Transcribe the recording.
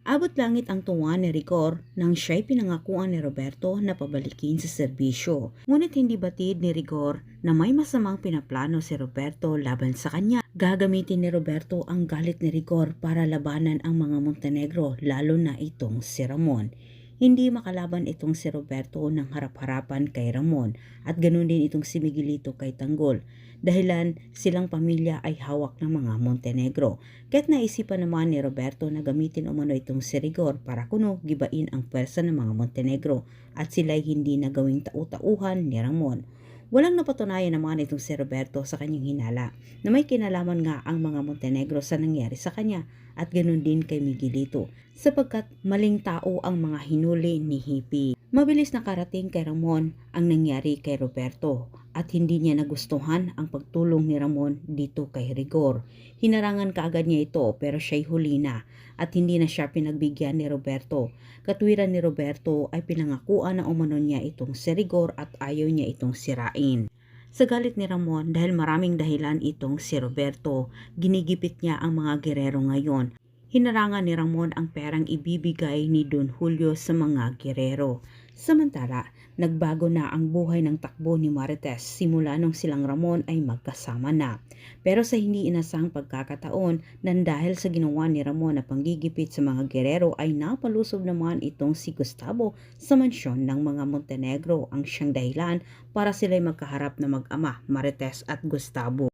Abot langit ang tuwa ni Rigor nang siya'y pinangakuan ni Roberto na pabalikin sa serbisyo. Ngunit hindi batid ni Rigor na may masamang pinaplano si Roberto laban sa kanya. Gagamitin ni Roberto ang galit ni Rigor para labanan ang mga Montenegro, lalo na itong si Ramon. Hindi makalaban itong si Roberto ng harap-harapan kay Ramon at ganoon din itong si Miguelito kay Tanggol. Dahilan silang pamilya ay hawak ng mga Montenegro. Kaya't naisipan naman ni Roberto na gamitin umano itong si Rigor para kuno gibain ang pwersa ng mga Montenegro at sila'y hindi na gawing tau-tauhan ni Ramon. Walang napatunayan naman itong si Roberto sa kanyang hinala na may kinalaman nga ang mga Montenegro sa nangyari sa kanya at ganoon din kay Miguelito sapagkat maling tao ang mga hinuli ni Hippie. Mabilis nakarating kay Ramon ang nangyari kay Roberto at hindi niya nagustuhan ang pagtulong ni Ramon dito kay Rigor. Hinarangan kaagad niya ito pero siya'y huli na at hindi na siya pinagbigyan ni Roberto. Katwiran ni Roberto ay pinangakuan na umano niya itong si Rigor at ayaw niya itong sirain. Sa galit ni Ramon dahil maraming dahilan itong si Roberto, ginigipit niya ang mga gerero ngayon. Hinarangan ni Ramon ang perang ibibigay ni Don Julio sa mga gerero. Samantala, nagbago na ang buhay ng takbo ni Marites simula nung silang Ramon ay magkasama na. Pero sa hindi inasang pagkakataon, nang dahil sa ginawa ni Ramon na panggigipit sa mga gerero ay napalusob naman itong si Gustavo sa mansyon ng mga Montenegro ang siyang dahilan para sila'y magkaharap na mag-ama, Marites at Gustavo.